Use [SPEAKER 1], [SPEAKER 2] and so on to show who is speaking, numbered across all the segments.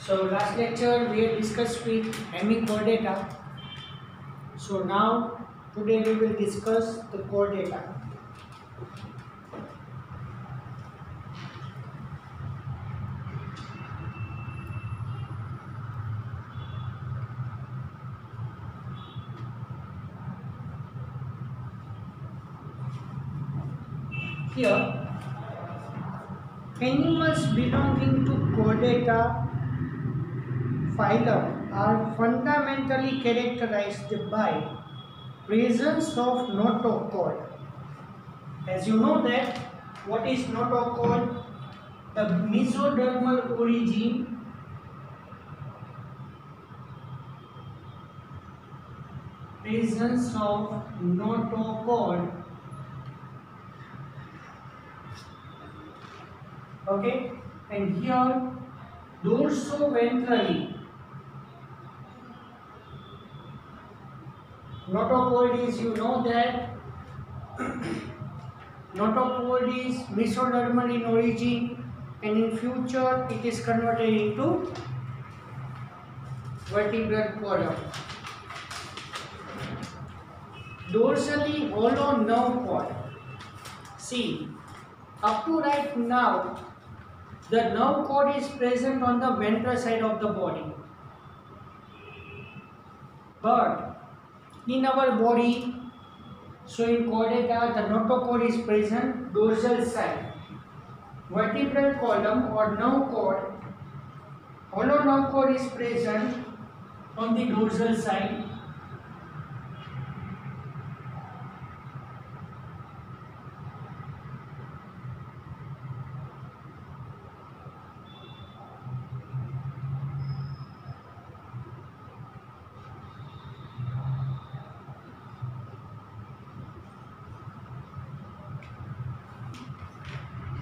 [SPEAKER 1] So last lecture we had discussed with hemichordata. So now today we will discuss the chordata. Here, animals belonging to chordata phylum are fundamentally characterized by presence of notochord. As you know that what is notochord? The mesodermal origin presence of notochord. Okay, and here dorsoventrally notochord is, you know that notochord is mesodermal in origin, and in future it is converted into vertebral column. Dorsally hollow nerve cord. See, up to right now, the nerve cord is present on the ventral side of the body. But in our body, so in chordata, the notochord is present dorsal side. Vertebral column or nerve cord, hollow nerve cord is present on the dorsal side.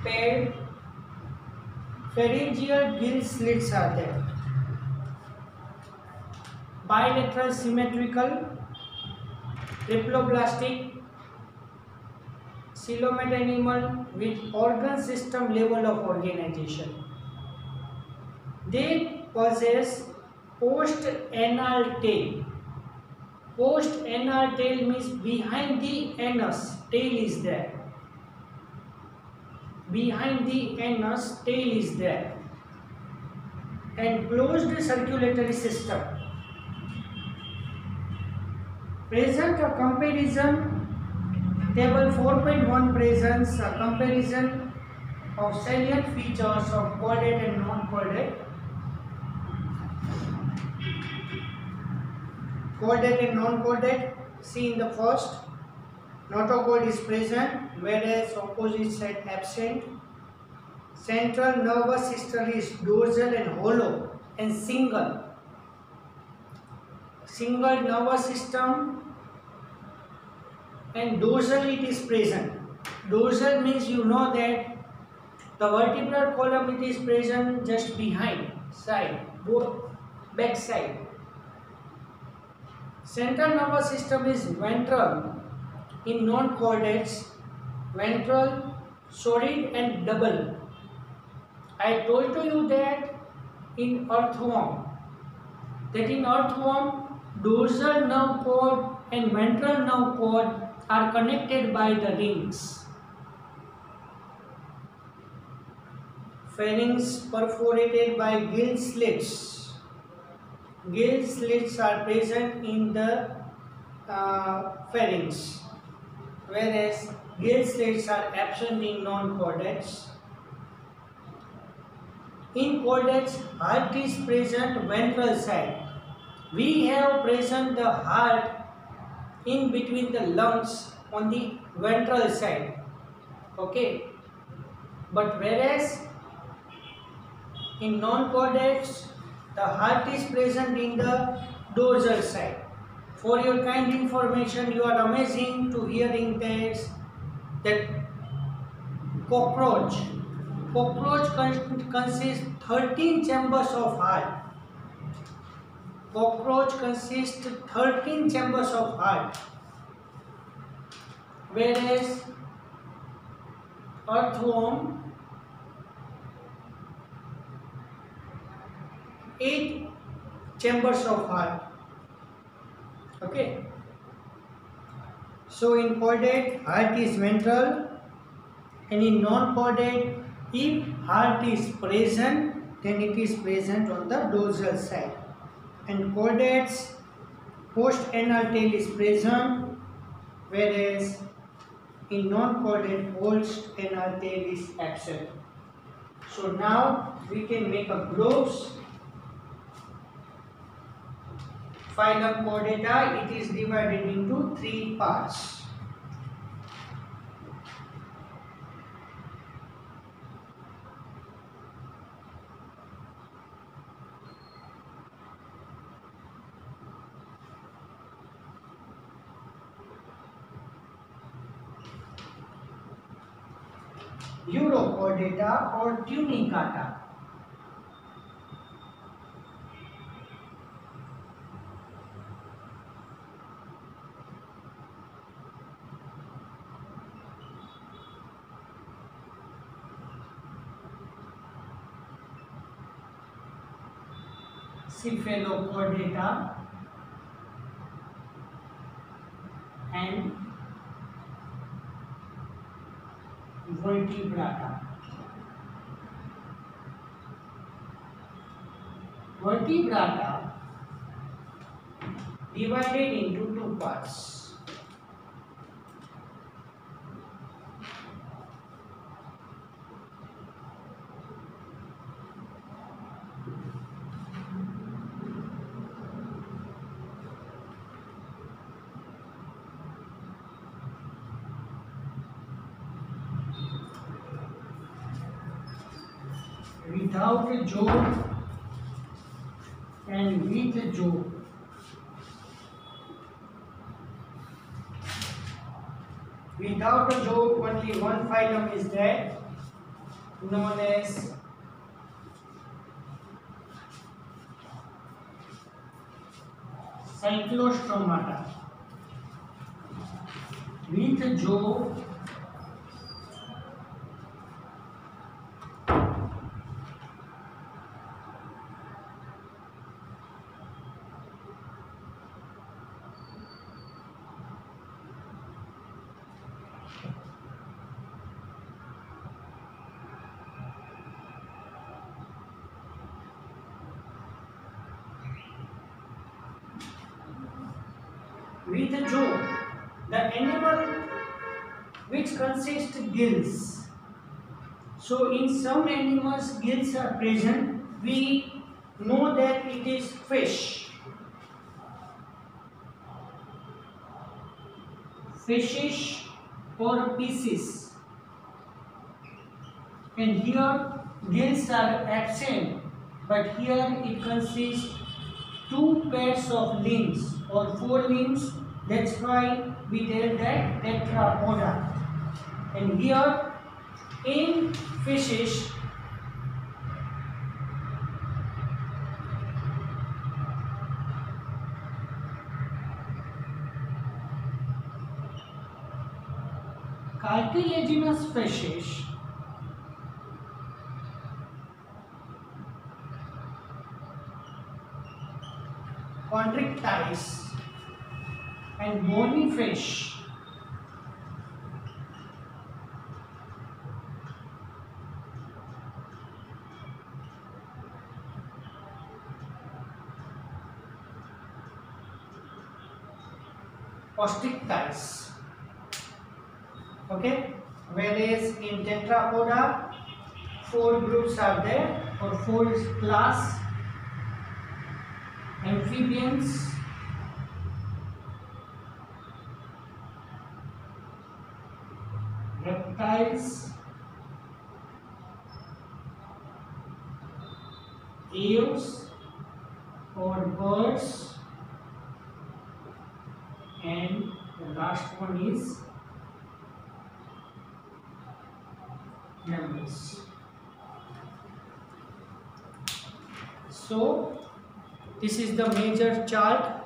[SPEAKER 1] Paired pharyngeal gill slits are there. Bilateral symmetrical, triploblastic, coelomate animal with organ system level of organization. They possess post-anal tail. Post-anal tail means behind the anus, tail is there. Behind the anus, tail is there. And closed circulatory system. Present a comparison, table 4.1 presents a comparison of salient features of chordate and non-chordate. Chordate and non-chordate, see in the first, notochord is present, whereas opposite side absent. Central nervous system is dorsal and hollow and single. Single nervous system and dorsal it is present. Dorsal means you know that the vertebral column it is present just behind, side, both back side. Central nervous system is ventral in non-chordates, ventral, solid and double. I told to you that in earthworm, dorsal nerve cord and ventral nerve cord are connected by the rings. Pharynx perforated by gill slits. Gill slits are present in the pharynx, whereas gill slits are absent in non-chordates. In chordates, heart is present ventral side. We have present the heart in between the lungs on the ventral side. Okay. But whereas in non-chordates, the heart is present in the dorsal side. For your kind information, you are amazing to hearing this, that cockroach consists 13 chambers of heart. Cockroach consists 13 chambers of heart, whereas earthworm 8 chambers of heart. Okay. So in chordate, heart is ventral, and in non-chordate, if heart is present, then it is present on the dorsal side. And chordates, post-anal tail is present, whereas in non-chordate, post-anal tail is absent. So now we can make a groups. Phylum Chordata, it is divided into 3 parts. Urochordata or tunicata. Cephalochordata and vertebrata. Vertebrata divided into 2 parts. Without a jaw and with a jaw. Without a jaw, only one phylum is there, known as Cyclostromata. With a jaw, the animal which consists gills. So in some animals gills are present. We know that it is fish. Fishes or pieces. And here gills are absent, but here it consists 2 pairs of limbs or 4 limbs. That's why we tell that tetrapoda. And here in fishes, cartilaginous fishes chondrichthyes and bony fish osteichthyes. Okay, whereas in tetrapoda 4 groups are there or 4 class: amphibians, reptiles, eels or birds, and the last one is mammals. So this is the major chart,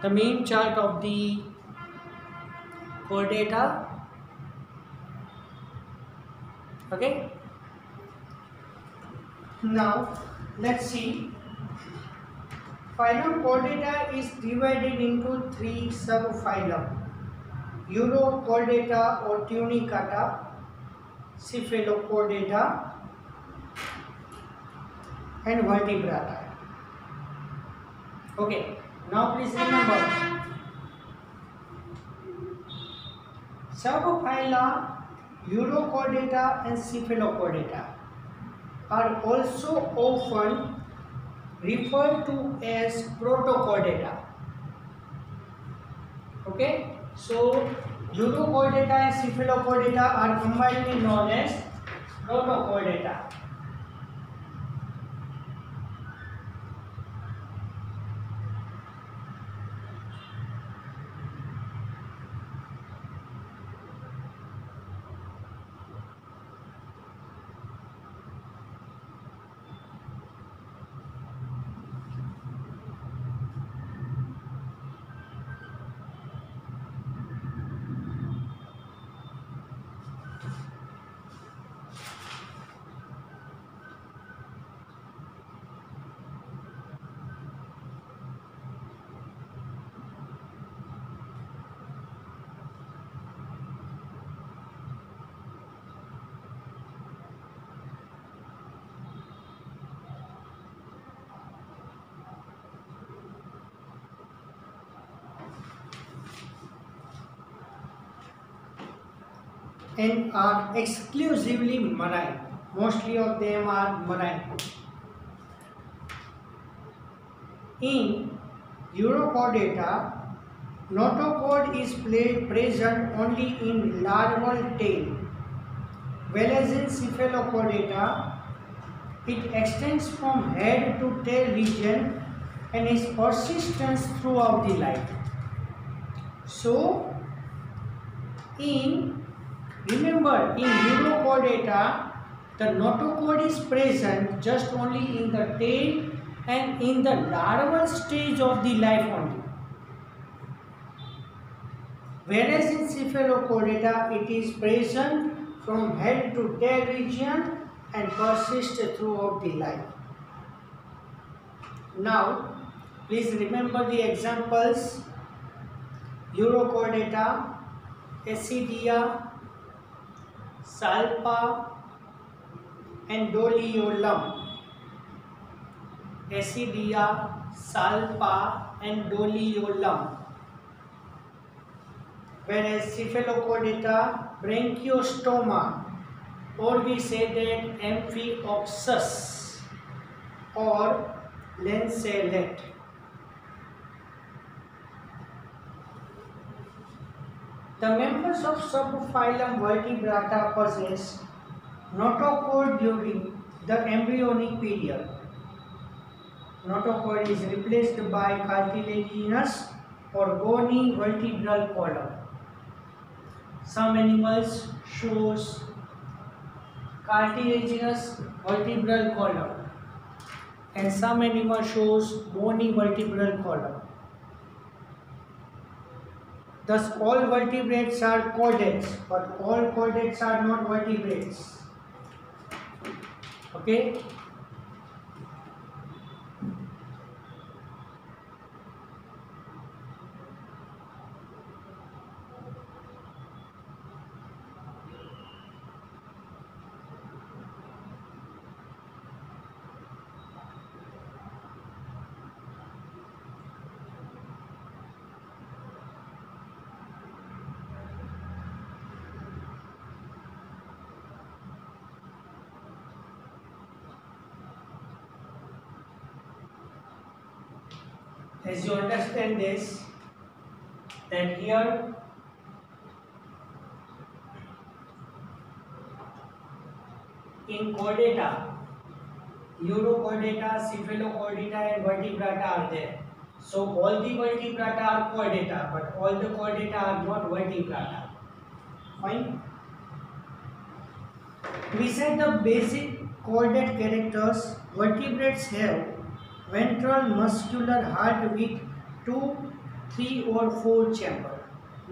[SPEAKER 1] the main chart of the chordata. Okay, now Let's see. Phylum Chordata is divided into three subphylum: Urochordata or Tunicata, Cephalochordata, and Vertebrata. Okay, now please remember, subphyla Urochordata and Cephalochordata are also often referred to as Protochordata. Okay, so Urochordata and Cephalochordata are combinedly known as Protochordata. And are exclusively marine. Mostly of them are marine. In Urochordata, notochord is present only in larval tail, whereas in Cephalochordata, it extends from head to tail region and is persistent throughout the life. So, remember, in Urochordata, the notochord is present just only in the tail and in the larval stage of the life only. Whereas in Cephalochordata, it is present from head to tail region and persists throughout the life. Now, please remember the examples: Urochordata, Accidia, Salpa, and Doliolum. Accidia, Salpa, and Doliolum. Whereas Cephalochordata, Branchiostoma, or we say that Amphioxus or Lanceolate. The members of subphylum Vertebrata possess notochord during the embryonic period. Notochord is replaced by cartilaginous or bony vertebral column. Some animals shows cartilaginous vertebral column and some animals shows bony vertebral column. Thus all vertebrates are chordates, but all chordates are not vertebrates. Okay? As you understand this, that here in chordata, Urochordata, Cephalochordata and Vertebrata are there. So all the Vertebrata are chordata, but all the chordata are not Vertebrata. Fine. We said the basic chordate characters. Vertebrates have ventral muscular heart with 2, 3 or 4 chambers.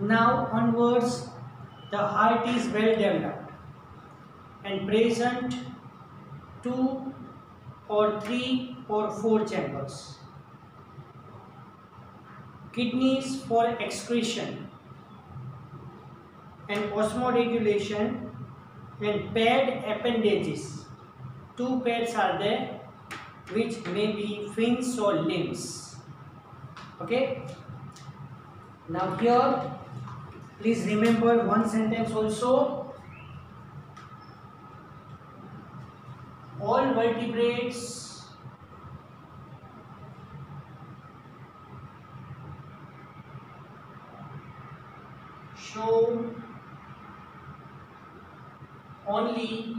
[SPEAKER 1] Now onwards, the heart is well developed and present 2, or 3 or 4 chambers. Kidneys for excretion and osmoregulation, and paired appendages. 2 pairs are there, which may be fins or limbs. Okay. Now here, please remember one sentence also. All vertebrates show only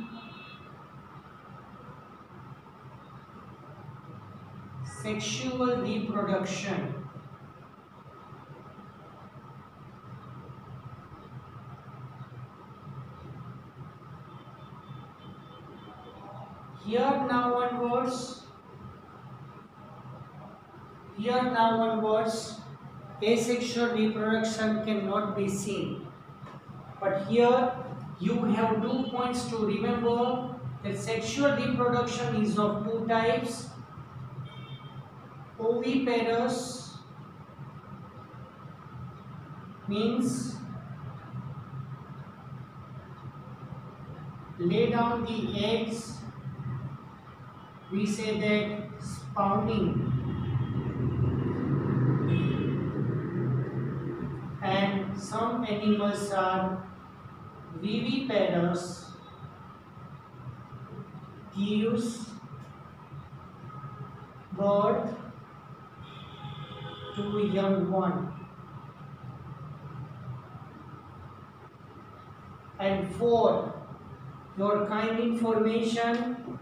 [SPEAKER 1] sexual reproduction here now onwards asexual reproduction cannot be seen, but here you have 2 points to remember that sexual reproduction is of 2 types: oviparous means lay down the eggs, we say that spawning, and some animals are viviparous, gives birth to young one. And 4, your kind information,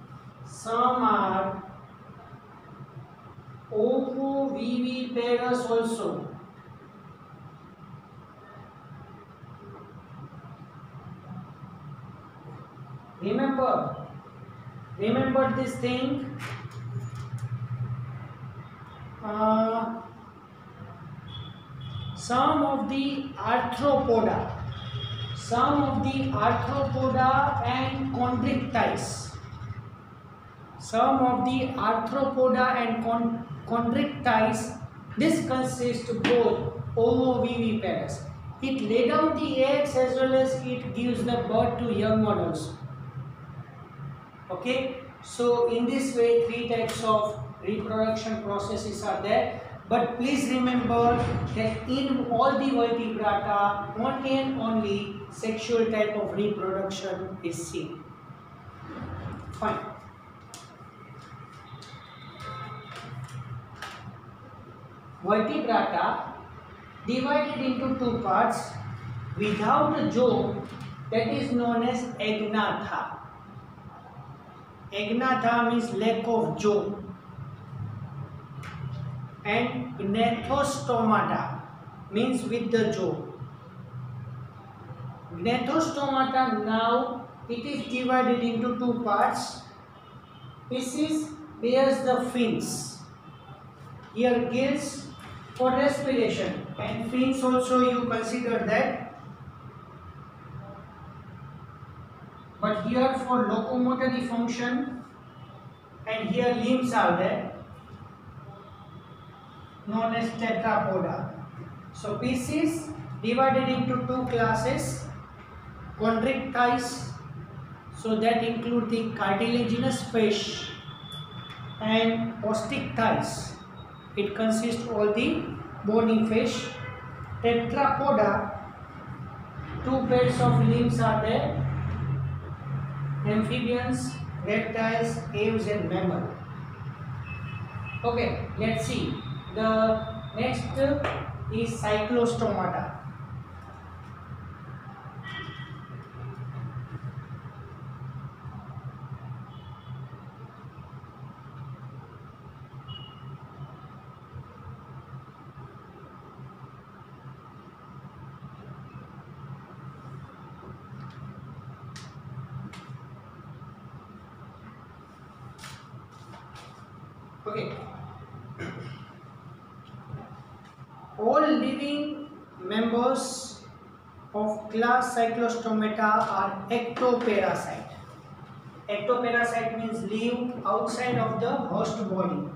[SPEAKER 1] some are ovoviviparous also. Remember this thing. Some of the arthropoda and chondrichthyes, this consists both ovoviviparous. It lay down the eggs as well as it gives the birth to young one also. Okay, so in this way 3 types of reproduction processes are there, but please remember that in all the vertebrata only sexual type of reproduction is seen. Fine. Vertebrata divided into 2 parts without a jaw, that is known as agnatha. Agnatha means lack of jaw. And gnatostomata means with the jaw. Gnatostomata, now it is divided into 2 parts. Piscis bears the fins. Here gills for respiration, and fins also you consider that. But here for locomotory function, and here limbs are there, known as tetrapoda. So Piscis divided into 2 classes: chondrichthyes, so that include the cartilaginous fish, and osteichthyes, it consists all the bony fish. Tetrapoda, 2 pairs of limbs are there: amphibians, reptiles, aves and mammal. Okay, let's see. The next is cyclostomata. Okay. All living members of class Cyclostomata are ectoparasite. Ectoparasite means live outside of the host body.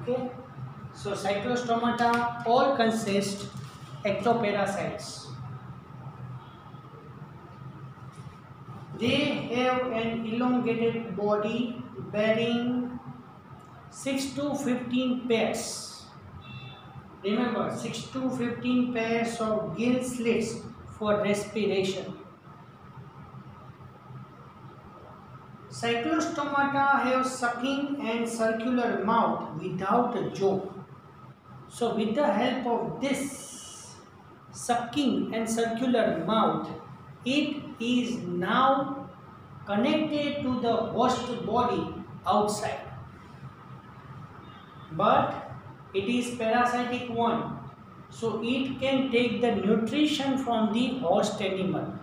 [SPEAKER 1] Okay, so cyclostomata all consist ectoparasites. They have an elongated body bearing 6 to 15 pairs. Remember, 6 to 15 pairs of gill slits for respiration. Cyclostomata have sucking and circular mouth without a jaw. So with the help of this sucking and circular mouth, it is now connected to the host body outside. But it is parasitic one, so it can take the nutrition from the host animal.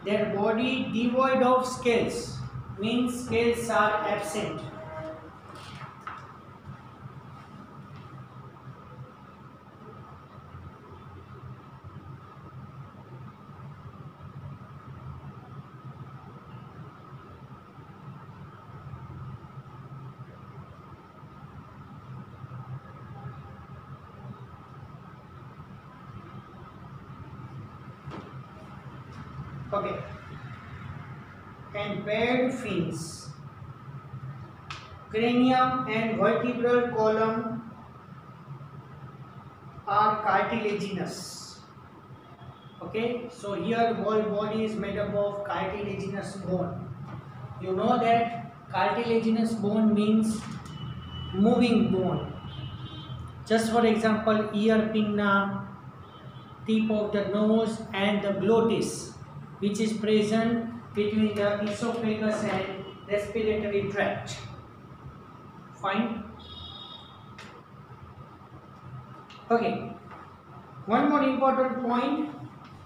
[SPEAKER 1] Their body devoid of scales, means scales are absent. Okay, and paired fins. Cranium and vertebral column are cartilaginous. Okay, so here whole body is made up of cartilaginous bone. You know that cartilaginous bone means moving bone. Just for example, ear pinna, tip of the nose and the glottis, which is present between the esophagus and respiratory tract. Fine. Okay. One more important point.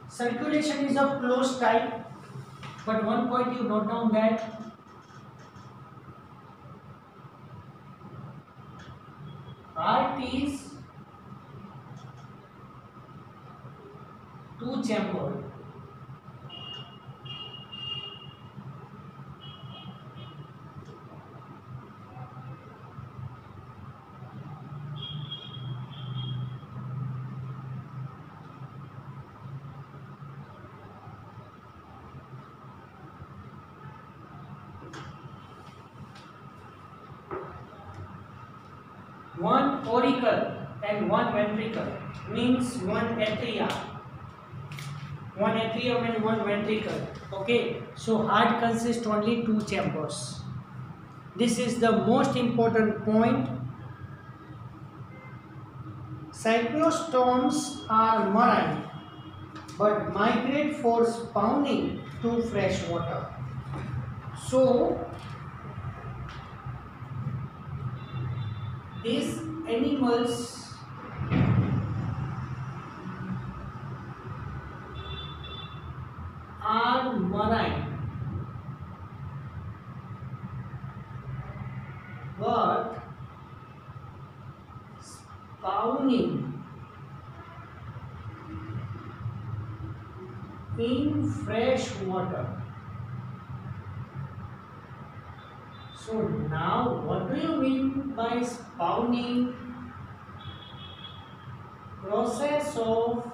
[SPEAKER 1] Circulation is of closed type, but one point you note down that heart is two-chambered. One auricle and one ventricle, means one atrium and one ventricle. Okay, so heart consists only two chambers. This is the most important point. Cyclostomes are marine but migrate for spawning to fresh water. So these animals are marine but spawning in fresh water. So now what do you mean by spawning? Process of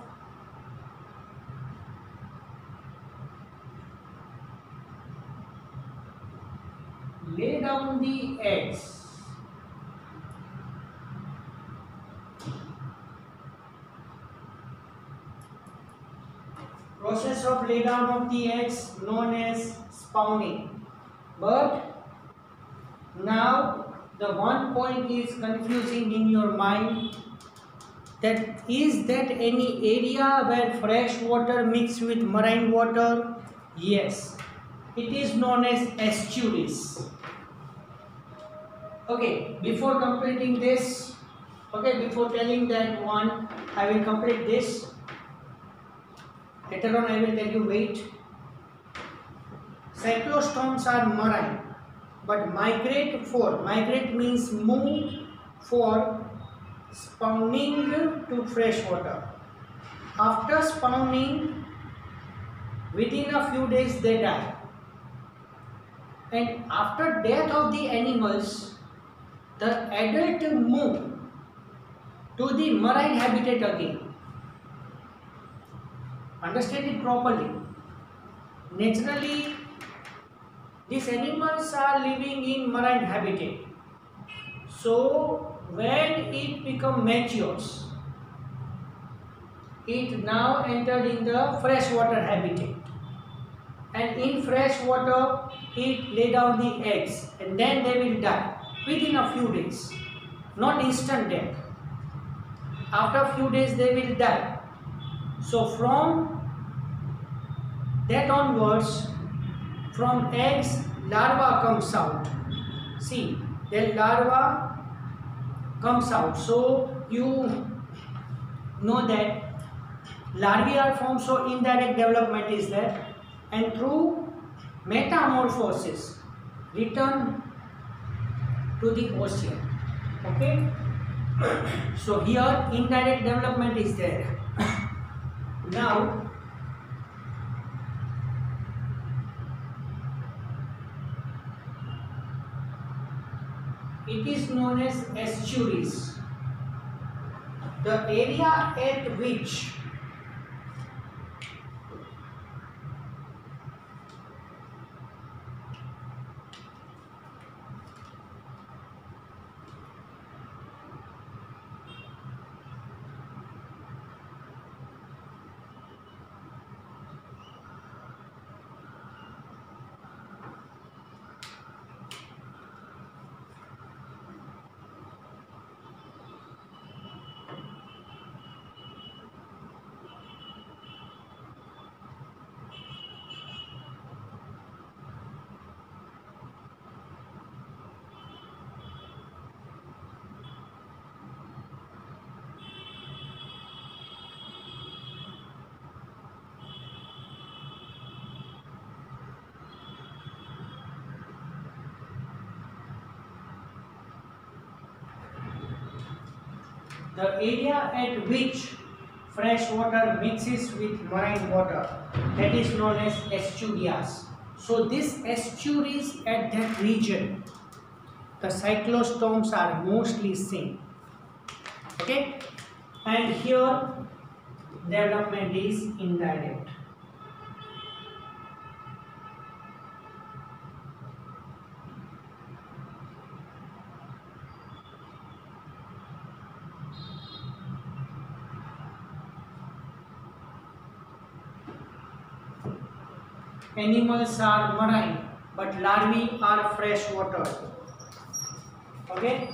[SPEAKER 1] lay down the eggs. Process of lay down of the eggs known as spawning. But now the one point is confusing in your mind. That any area where fresh water mixed with marine water? Yes, it is known as estuaries. Okay, before completing this, okay, before telling that one, I will complete this. Later on, I will tell you. Wait. Cyclostomes are marine, but migrate means move for spawning to fresh water. After spawning, within a few days they die. And after death of the animals, the adult move to the marine habitat again. Understand it properly. Naturally, these animals are living in marine habitat. So when it becomes matures, it now entered in the freshwater habitat. And in fresh water, it lay down the eggs and then they will die within a few days. Not instant death. After a few days they will die. So from that onwards, from eggs, larva comes out. See, the larva comes out. So you know that larvae are formed, so indirect development is there. And through metamorphosis, return to the ocean. Okay. So here indirect development is there. Now it is known as estuaries. The area at which the area at which fresh water mixes with marine water, that is known as estuarias. So these estuaries at that region, the cyclostomes are mostly seen. Okay, and here development is indirect. Animals are marine, but larvae are freshwater. Okay.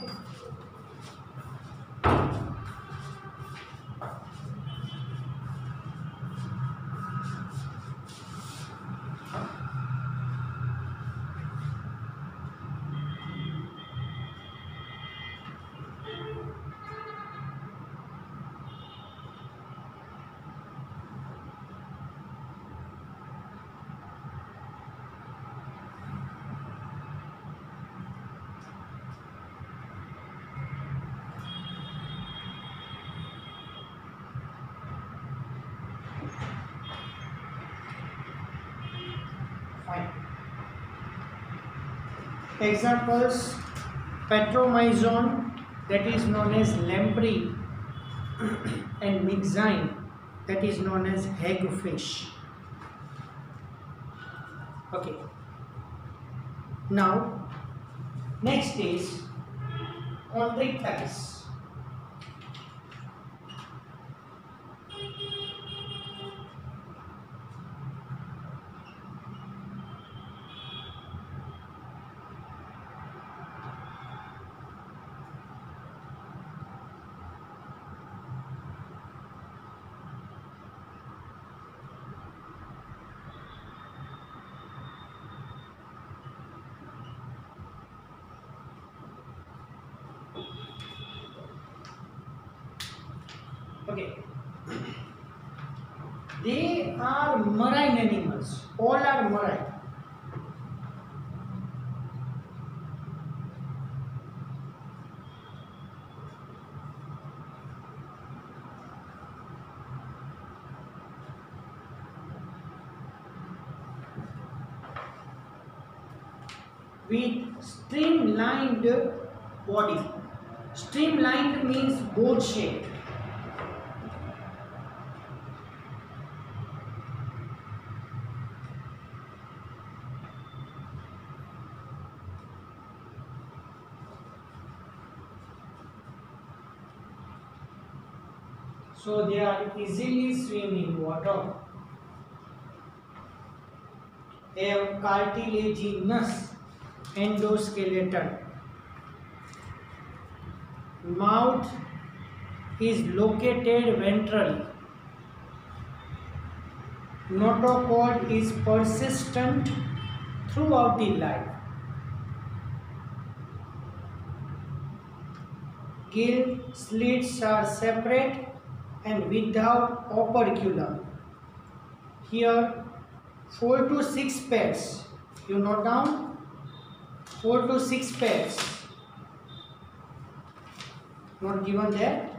[SPEAKER 1] Fine. Examples: Petromyzon, that is known as lamprey, and Myxine, that is known as hagfish. Okay. Now, next is chondrichthyes. Okay. They are marine animals. All are marine. With streamlined body. Streamlined means boat shaped. So they are easily swim in water. They have cartilaginous endoskeleton. Mouth is located ventrally. Notochord is persistent throughout the life. Gill slits are separate and without operculum. Here 4 to 6 pairs. You note down 4 to 6 pairs. Not given there.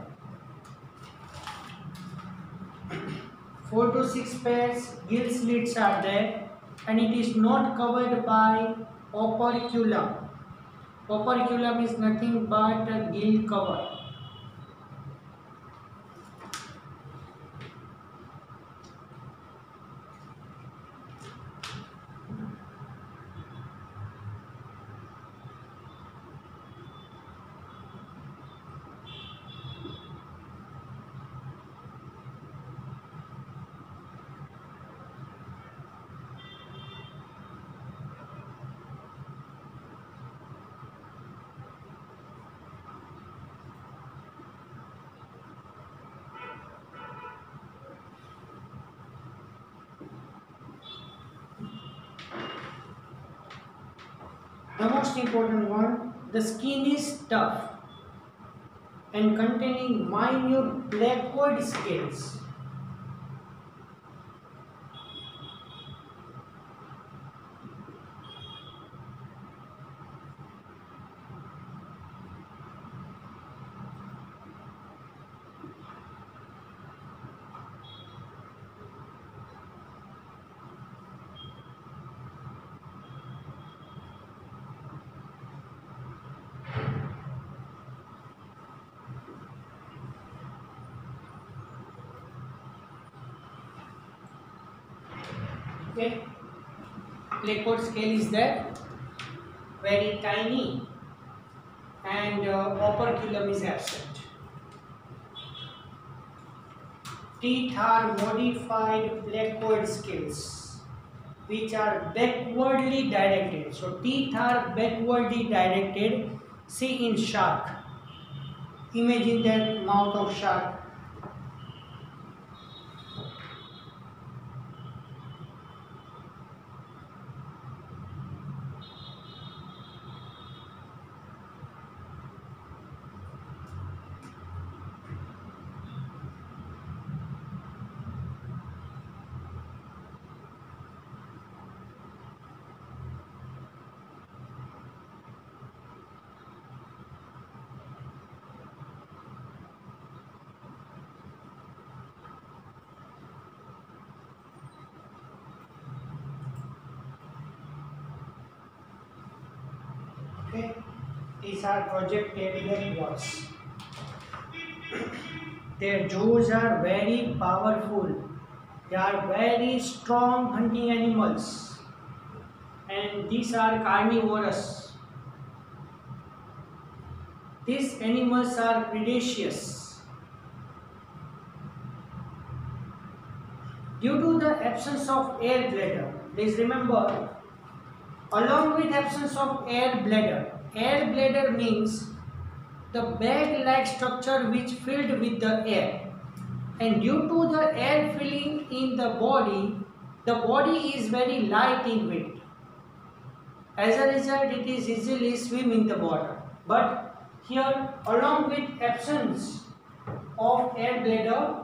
[SPEAKER 1] 4 to 6 pairs gill slits are there, and it is not covered by operculum. Operculum is nothing but a gill cover. The most important one, the skin is tough and containing minute blackwood scales. Okay, blackwood scale is there, very tiny, and operculum is absent. Teeth are modified blackwood scales, which are backwardly directed. So teeth are backwardly directed. See in shark. Imagine that mouth of shark. Okay, these are projected backwards. Their jaws are very powerful. They are very strong hunting animals, and these are carnivorous. These animals are predaceous. Due to the absence of air bladder, please remember, along with absence of air bladder means the bag-like structure which filled with the air, and due to the air filling in the body is very light in weight. As a result, it is easily swim in the water. But here, along with absence of air bladder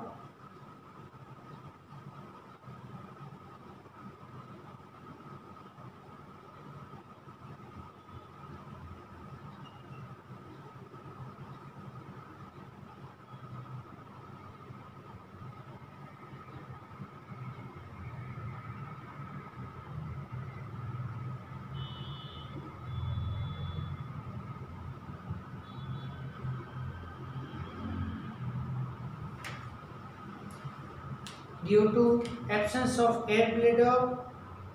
[SPEAKER 1] due to absence of air bladder,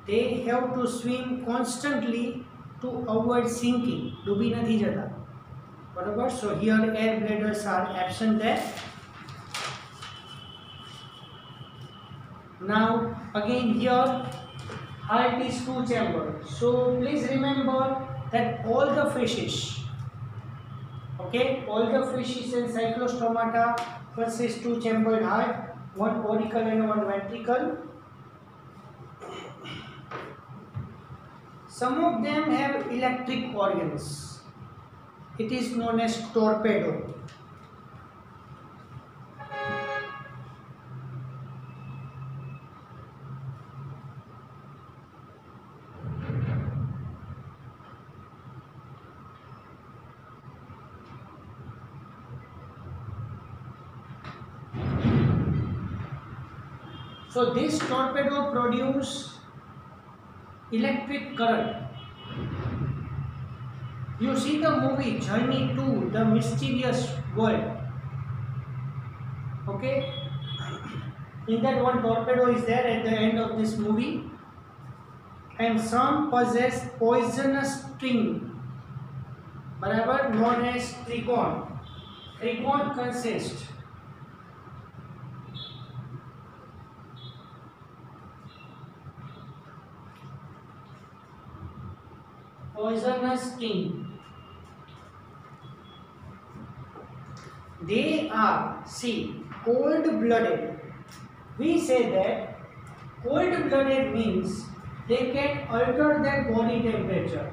[SPEAKER 1] they have to swim constantly to avoid sinking. ડૂબી નથી જતા, બરોબર. So here air bladders are absent there. Now again here heart is two chamber. So please remember that all the fishes, okay, all the fishes and cyclostomata possess two chambered heart, one auricle and one ventricle. Some of them have electric organs. It is known as torpedo. So this torpedo produce electric current. You see the movie Journey to the Mysterious World. Okay, in that one torpedo is there at the end of this movie, and some possess poisonous sting, known as trigon. Trigon consists poisonous sting. They are, see, cold-blooded. We say that cold-blooded means they can alter their body temperature.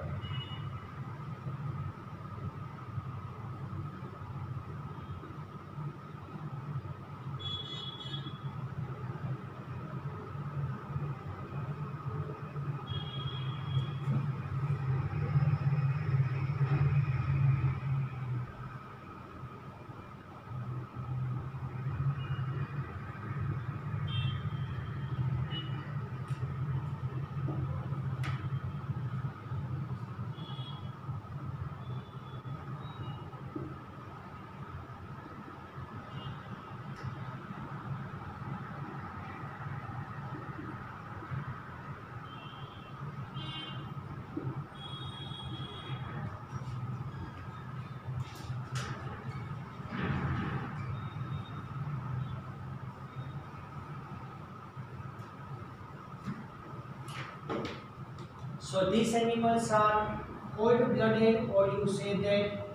[SPEAKER 1] So these animals are cold-blooded, or you say that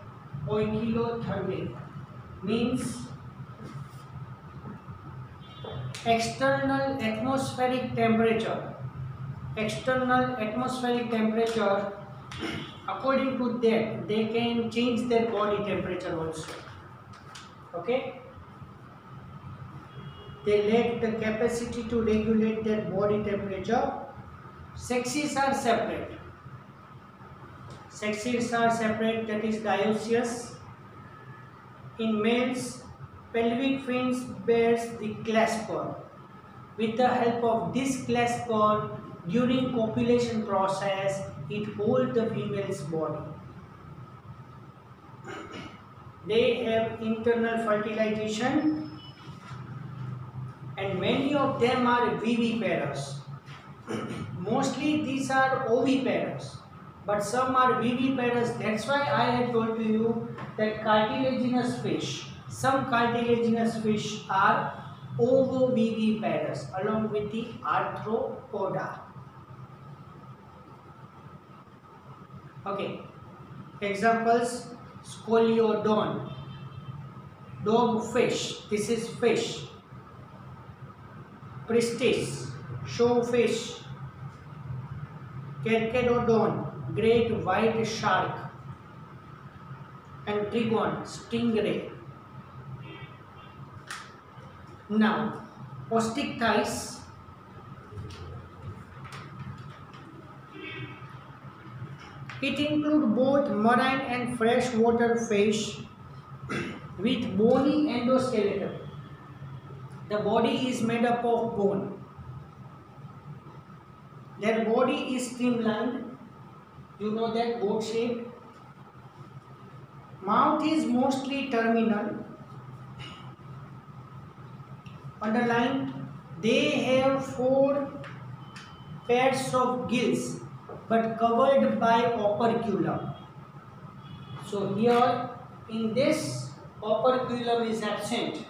[SPEAKER 1] poikilothermic, means external atmospheric temperature. External atmospheric temperature, according to that, they can change their body temperature also. Okay, they lack the capacity to regulate their body temperature. Sexes are separate. Sexes are separate, that is dioecious. In males, pelvic fins bears the clasper. With the help of this clasper, during copulation process, it holds the female's body. They have internal fertilization, and many of them are viviparous. Mostly these are oviparous, but some are viviparous. That's why I have told to you that cartilaginous fish, some cartilaginous fish are ovoviviparous along with the arthropoda. Okay, examples: scoliodon, dogfish, this is fish. Pristis, showfish. Carcharodon, great white shark. And trigon, stingray. Now, osteichthyes, it includes both marine and freshwater fish with bony endoskeleton. The body is made up of bone. Their body is streamlined. You know that, boat shape. Mouth is mostly terminal. Underlined. They have 4 pairs of gills but covered by operculum. So here in this, operculum is absent.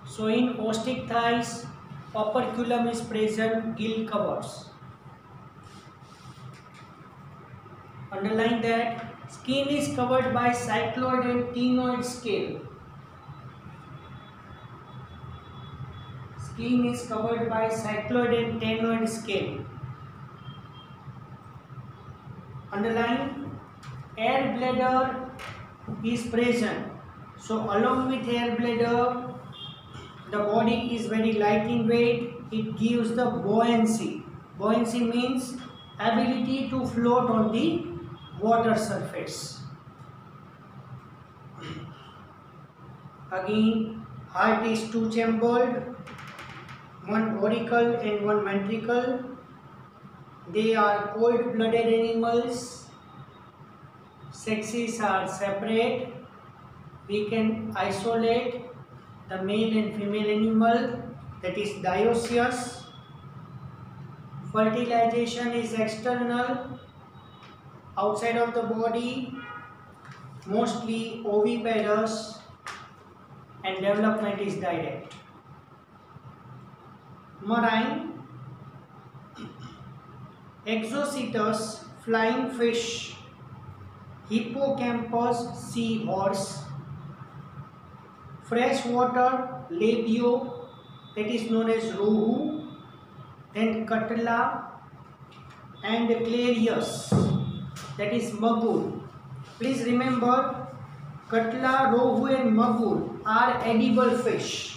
[SPEAKER 1] So in osteichthyes, operculum is present, gill covers. Underline that. Skin is covered by cycloid and ctenoid scale. Skin is covered by cycloid and ctenoid scale. Underline. Air bladder is present. So along with air bladder, the body is very light in weight. It gives the buoyancy. Buoyancy means ability to float on the water surface. Again, heart is 2 chambered, one auricle and one ventricle. They are cold-blooded animals. Sexes are separate. We can isolate the male and female animal, that is dioecious. Fertilization is external, outside of the body, mostly oviparous, and development is direct. Marine, Exocetus, flying fish, hippocampus, seahorse, freshwater, labio, that is known as rohu, then cutla, and clarius, that is magur. Please remember, cutla, rohu and magur are edible fish.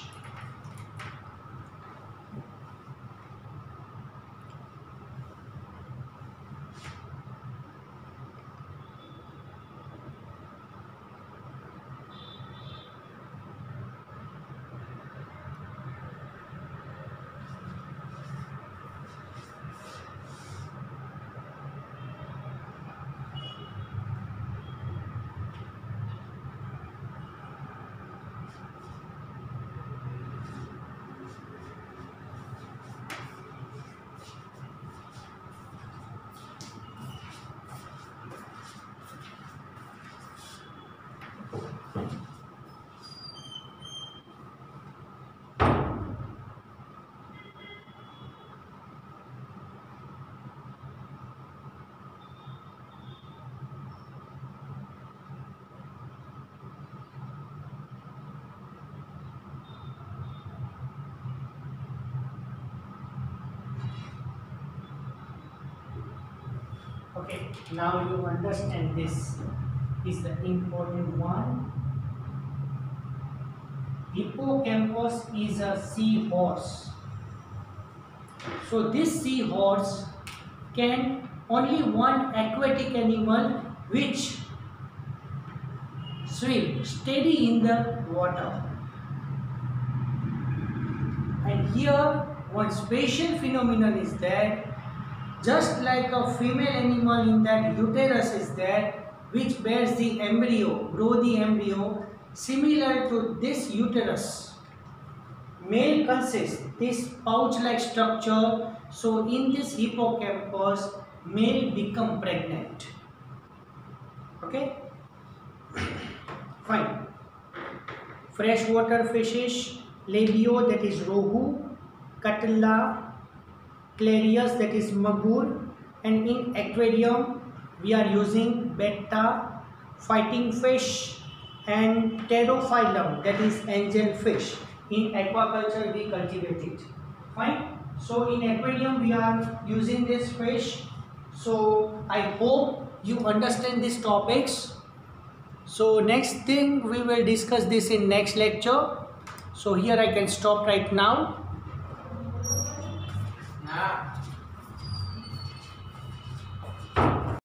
[SPEAKER 1] Okay, now you understand this is the important one. Hippocampus is a seahorse. So this seahorse can only one aquatic animal which swim steady in the water. And here one special phenomenon is there. Just like a female animal in that uterus is there, which bears the embryo, grow the embryo, similar to this uterus, male consists this pouch-like structure. So in this hippocampus, male become pregnant. Okay, fine. Freshwater fishes, labio, that is rohu, cutla, clarius, that is magur, and in aquarium we are using betta, fighting fish, and pterophyllum, that is angelfish. In aquaculture we cultivate it. Fine. So in aquarium we are using this fish. So I hope you understand these topics. So next thing we will discuss this in next lecture. So here I can stop right now.